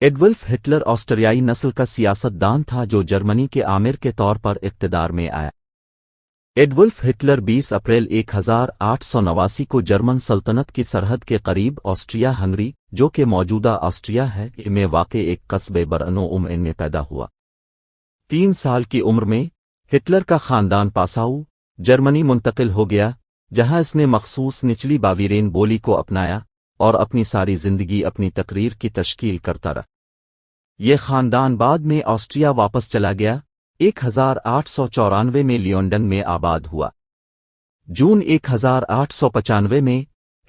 Adolf Hitler آسٹریائی نسل کا سیاستدان تھا جو جرمنی کے آمر کے طور پر اقتدار میں آیا۔ ایڈولف ہٹلر 20 اپریل 1889 کو جرمن سلطنت کی سرحد کے قریب آسٹریا ہنگری، جو کہ موجودہ آسٹریا ہے، میں واقع ایک قصبے برنو میں پیدا ہوا۔ 3 سال کی عمر میں ہٹلر کا خاندان پاساؤ، جرمنی منتقل ہو گیا، جہاں اس نے مخصوص نچلی باویرین بولی کو اپنایا اور اپنی ساری زندگی اپنی تقریر کی تشکیل کرتا رہا۔ یہ خاندان بعد میں آسٹریا واپس چلا گیا۔ 1894 میں لیونڈن میں آباد ہوا۔ جون 1895 میں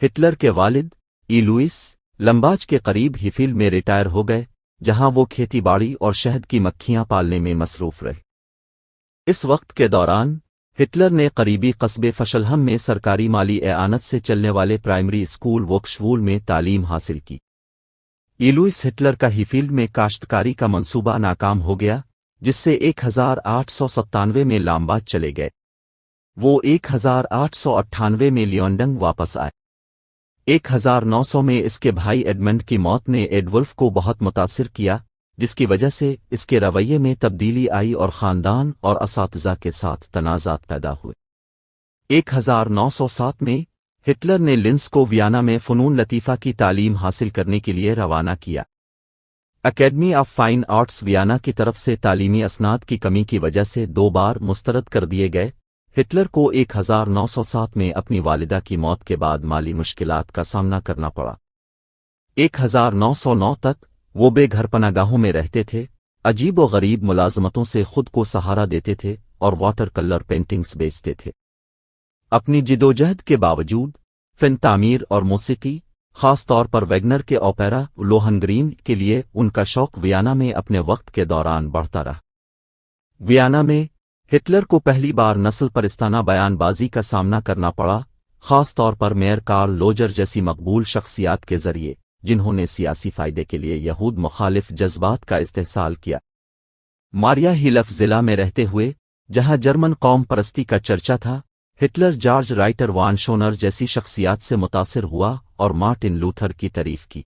ہٹلر کے والد لوئس لمباج کے قریب ہیفیلڈ میں ریٹائر ہو گئے، جہاں وہ کھیتی باڑی اور شہد کی مکھیاں پالنے میں مصروف رہے۔ اس وقت کے دوران ہٹلر نے قریبی قصبے فشلہم میں سرکاری مالی اعانت سے چلنے والے پرائمری اسکول ووکشوول میں تعلیم حاصل کی۔ لوئس ہٹلر کا ہیفیلڈ میں کاشتکاری کا منصوبہ ناکام ہو گیا، جس سے 1897 میں لامباج چلے گئے۔ وہ 1898 میں لیونڈن واپس آئے۔ 1900 میں اس کے بھائی ایڈمنڈ کی موت نے ایڈولف کو بہت متاثر کیا، جس کی وجہ سے اس کے رویے میں تبدیلی آئی اور خاندان اور اساتذہ کے ساتھ تنازعات پیدا ہوئے۔ 1907 میں ہٹلر نے لنز کو ویانا میں فنون لطیفہ کی تعلیم حاصل کرنے کے لیے روانہ کیا۔ Academy of fine arts Vienna کی طرف سے تعلیمی اسناد کی کمی کی وجہ سے 2 بار مسترد کر دیے گئے۔ ہٹلر کو 1907 میں اپنی والدہ کی موت کے بعد مالی مشکلات کا سامنا کرنا پڑا۔ 1909 تک وہ بے گھر پناہ گاہوں میں رہتے تھے، عجیب و غریب ملازمتوں سے خود کو سہارا دیتے تھے اور واٹر کلر پینٹنگز بیچتے تھے۔ اپنی جدوجہد کے باوجود فن تعمیر اور موسیقی، خاص طور پر ویگنر کے اوپیرا لوہنگرین کے لیے ان کا شوق ویانا میں اپنے وقت کے دوران بڑھتا رہا۔ ویانا میں ہٹلر کو پہلی بار نسل پرستانہ بیان بازی کا سامنا کرنا پڑا، خاص طور پر میئر کارل لوجر جیسی مقبول شخصیات کے ذریعے، جنہوں نے سیاسی فائدے کے لیے یہود مخالف جذبات کا استحصال کیا۔ ماریا ہیلف ضلع میں رہتے ہوئے، جہاں جرمن قوم پرستی کا چرچا تھا، ہٹلر جارج رائٹر وان شونر جیسی شخصیات سے متاثر ہوا اور مارٹن لوتھر کی تعریف کی۔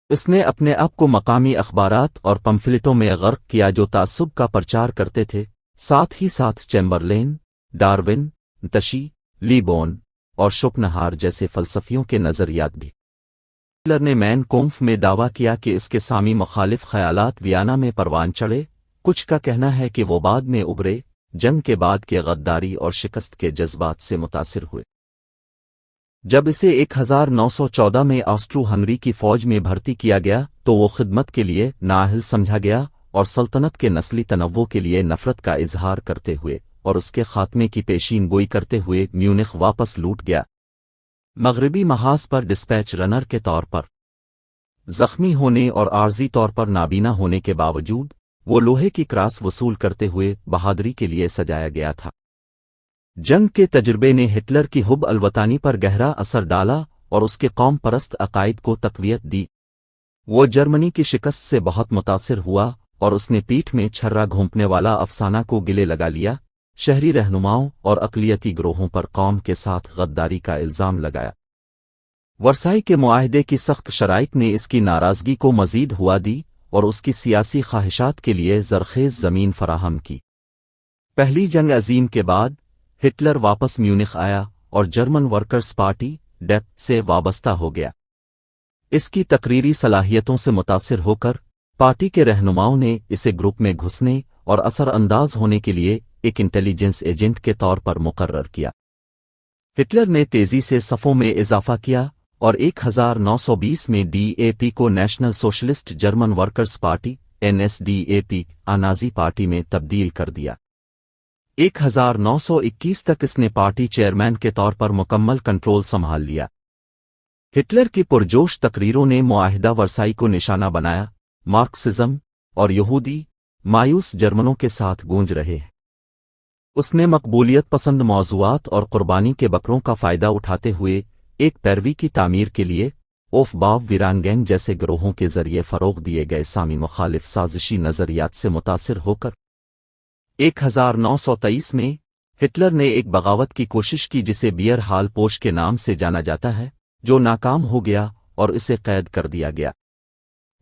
اس نے اپنے آپ کو مقامی اخبارات اور پمفلٹوں میں غرق کیا جو تعصب کا پرچار کرتے تھے، ساتھ ہی ساتھ چیمبرلین، ڈارون، تشی، لی بون اور شوپنہار جیسے فلسفیوں کے نظریات بھی۔ ہٹلر نے مین کونف میں دعویٰ کیا کہ اس کے سامی مخالف خیالات ویانا میں پروان چڑھے۔ کچھ کا کہنا ہے کہ وہ بعد میں ابھرے، جنگ کے بعد کے غداری اور شکست کے جذبات سے متاثر ہوئے۔ جب اسے 1914 میں آسٹرو ہنگری کی فوج میں بھرتی کیا گیا تو وہ خدمت کے لیے نااہل سمجھا گیا اور سلطنت کے نسلی تنوع کے لیے نفرت کا اظہار کرتے ہوئے اور اس کے خاتمے کی پیشین گوئی کرتے ہوئے میونخ واپس لوٹ گیا۔ مغربی محاذ پر ڈسپیچ رنر کے طور پر زخمی ہونے اور عارضی طور پر نابینا ہونے کے باوجود وہ لوہے کی کراس وصول کرتے ہوئے بہادری کے لیے سجایا گیا تھا۔ جنگ کے تجربے نے ہٹلر کی حب الوطنی پر گہرا اثر ڈالا اور اس کے قوم پرست عقائد کو تقویت دی۔ وہ جرمنی کی شکست سے بہت متاثر ہوا اور اس نے پیٹھ میں چھرا گھونپنے والا افسانہ کو گلے لگا لیا، شہری رہنماؤں اور اقلیتی گروہوں پر قوم کے ساتھ غداری کا الزام لگایا۔ ورسائی کے معاہدے کی سخت شرائط نے اس کی ناراضگی کو مزید ہوا دی اور اس کی سیاسی خواہشات کے لیے زرخیز زمین فراہم کی۔ پہلی جنگ عظیم کے بعد ہٹلر واپس میونخ آیا اور جرمن ورکرز پارٹی ڈیپ سے وابستہ ہو گیا۔ اس کی تقریری صلاحیتوں سے متاثر ہو کر پارٹی کے رہنماؤں نے اسے گروپ میں گھسنے اور اثر انداز ہونے کے لیے ایک انٹیلیجنس ایجنٹ کے طور پر مقرر کیا۔ ہٹلر نے تیزی سے صفوں میں اضافہ کیا اور 1920 میں ڈی اے پی کو national socialist German workers party NSDAP Nazi party میں تبدیل کر دیا۔ 1921 تک اس نے پارٹی چیئرمین کے طور پر مکمل کنٹرول سنبھال لیا۔ ہٹلر کی پرجوش تقریروں نے معاہدہ ورسائی کو نشانہ بنایا، مارکسزم اور یہودی مایوس جرمنوں کے ساتھ گونج رہے ہیں۔ اس نے مقبولیت پسند موضوعات اور قربانی کے بکروں کا فائدہ اٹھاتے ہوئے ایک پیروی کی تعمیر کے لیے اوف باو ویرانگین جیسے گروہوں کے ذریعے فروغ دیے گئے سامی مخالف سازشی نظریات سے متاثر ہو کر 1923 میں ہٹلر نے ایک بغاوت کی کوشش کی جسے بیئر ہال پوش کے نام سے جانا جاتا ہے، جو ناکام ہو گیا اور اسے قید کر دیا گیا۔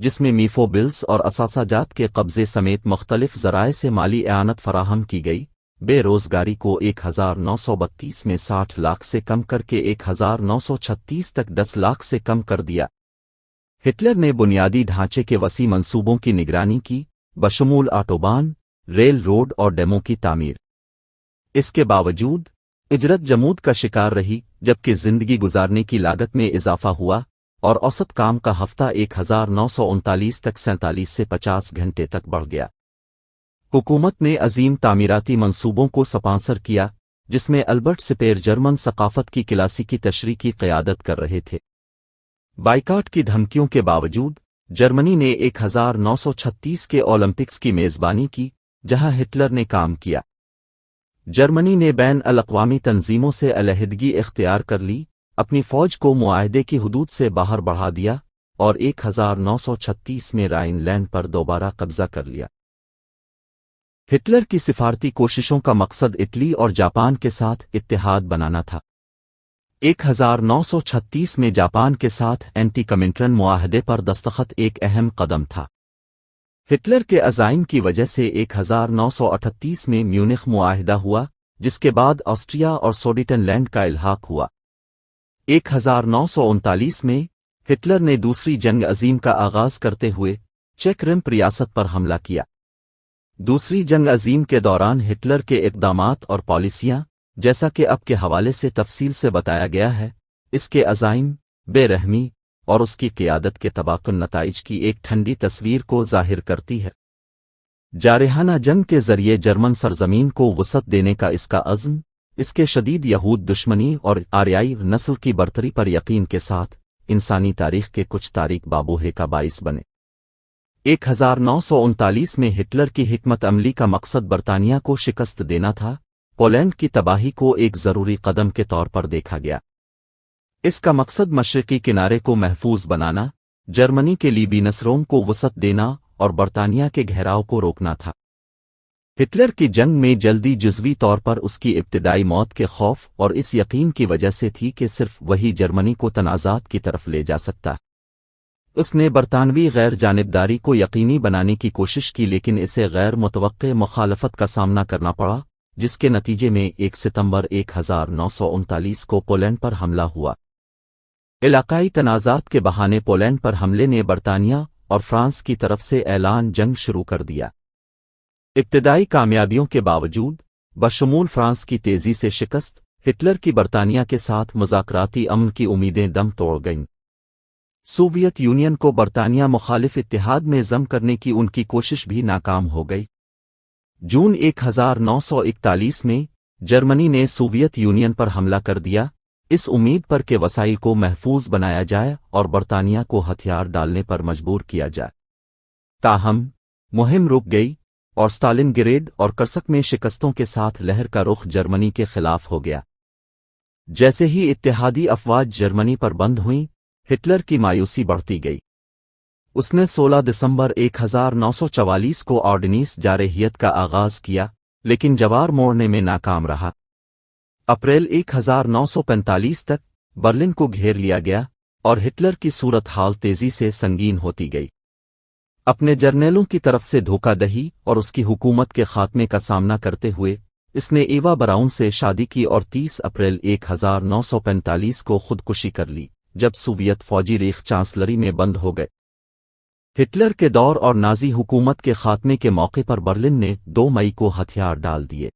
جس میں میفو بلز اور اثاثہ جات کے قبضے سمیت مختلف ذرائع سے مالی اعانت فراہم کی گئی، بے روزگاری کو 1932 میں 60 لاکھ سے کم کر کے 1936 تک 10 لاکھ سے کم کر دیا۔ ہٹلر نے بنیادی ڈھانچے کے وسیع منصوبوں کی نگرانی کی، بشمول آٹوبان، ریل روڈ اور ڈیموں کی تعمیر۔ اس کے باوجود اجرت جمود کا شکار رہی، جبکہ زندگی گزارنے کی لاگت میں اضافہ ہوا اور اوسط کام کا ہفتہ 1939 تک 47 سے 50 گھنٹے تک بڑھ گیا۔ حکومت نے عظیم تعمیراتی منصوبوں کو سپانسر کیا، جس میں البرٹ سپیر جرمن ثقافت کی کلاسیکی تشریح کی قیادت کر رہے تھے۔ بائیکاٹ کی دھمکیوں کے باوجود جرمنی نے 1936 کے اولمپکس کی میزبانی کی، جہاں ہٹلر نے کام کیا۔ جرمنی نے بین الاقوامی تنظیموں سے علیحدگی اختیار کر لی، اپنی فوج کو معاہدے کی حدود سے باہر بڑھا دیا اور 1936 میں رائن لینڈ پر دوبارہ قبضہ کر لیا۔ ہٹلر کی سفارتی کوششوں کا مقصد اٹلی اور جاپان کے ساتھ اتحاد بنانا تھا۔ 1936 میں جاپان کے ساتھ اینٹی کمنٹرن معاہدے پر دستخط ایک اہم قدم تھا۔ ہٹلر کے عزائم کی وجہ سے 1938 میں میونخ معاہدہ ہوا، جس کے بعد آسٹریا اور سوڈیٹن لینڈ کا الحاق ہوا۔ 1939 میں ہٹلر نے دوسری جنگ عظیم کا آغاز کرتے ہوئے چیک رمپ ریاست پر حملہ کیا۔ دوسری جنگ عظیم کے دوران ہٹلر کے اقدامات اور پالیسیاں، جیسا کہ اب کے حوالے سے تفصیل سے بتایا گیا ہے، اس کے عزائم، بے رحمی اور اس کی قیادت کے تباہ کن نتائج کی ایک ٹھنڈی تصویر کو ظاہر کرتی ہے۔ جارحانہ جنگ کے ذریعے جرمن سرزمین کو وسعت دینے کا اس کا عزم، اس کے شدید یہود دشمنی اور آریائی نسل کی برتری پر یقین کے ساتھ انسانی تاریخ کے کچھ تاریک بابوہے کا باعث بنے۔ 1939 میں ہٹلر کی حکمت عملی کا مقصد برطانیہ کو شکست دینا تھا، پولینڈ کی تباہی کو ایک ضروری قدم کے طور پر دیکھا گیا۔ اس کا مقصد مشرقی کنارے کو محفوظ بنانا، جرمنی کے لیبی نصروں کو وسعت دینا اور برطانیہ کے گھیراؤ کو روکنا تھا۔ ہٹلر کی جنگ میں جلدی جزوی طور پر اس کی ابتدائی موت کے خوف اور اس یقین کی وجہ سے تھی کہ صرف وہی جرمنی کو تنازعات کی طرف لے جا سکتا۔ اس نے برطانوی غیر جانبداری کو یقینی بنانے کی کوشش کی، لیکن اسے غیر متوقع مخالفت کا سامنا کرنا پڑا، جس کے نتیجے میں 1 ستمبر 1939 کو پولینڈ پر حملہ ہوا۔ علاقائی تنازعات کے بہانے پولینڈ پر حملے نے برطانیہ اور فرانس کی طرف سے اعلان جنگ شروع کر دیا۔ ابتدائی کامیابیوں کے باوجود، بشمول فرانس کی تیزی سے شکست، ہٹلر کی برطانیہ کے ساتھ مذاکراتی امن کی امیدیں دم توڑ گئیں۔ سوویت یونین کو برطانیہ مخالف اتحاد میں ضم کرنے کی ان کی کوشش بھی ناکام ہو گئی۔ جون 1941 میں جرمنی نے سوویت یونین پر حملہ کر دیا، اس امید پر کہ وسائل کو محفوظ بنایا جائے اور برطانیہ کو ہتھیار ڈالنے پر مجبور کیا جائے۔ تاہم مہم رک گئی اور اسٹالن گریڈ اور کرسک میں شکستوں کے ساتھ لہر کا رخ جرمنی کے خلاف ہو گیا۔ جیسے ہی اتحادی افواج جرمنی پر بند ہوئیں، ہٹلر کی مایوسی بڑھتی گئی۔ اس نے 16 دسمبر 1944 کو آرڈیننس جارحیت کا آغاز کیا، لیکن جوار موڑنے میں ناکام رہا۔ اپریل 1945 تک برلن کو گھیر لیا گیا اور ہٹلر کی صورتحال تیزی سے سنگین ہوتی گئی۔ اپنے جرنیلوں کی طرف سے دھوکہ دہی اور اس کی حکومت کے خاتمے کا سامنا کرتے ہوئے اس نے ایوا براؤن سے شادی کی اور 30 اپریل 1945 کو خودکشی کر لی، جب سوویت فوجی ریخ چانسلری میں بند ہو گئے۔ ہٹلر کے دور اور نازی حکومت کے خاتمے کے موقع پر برلن نے 2 مئی کو ہتھیار ڈال دیے۔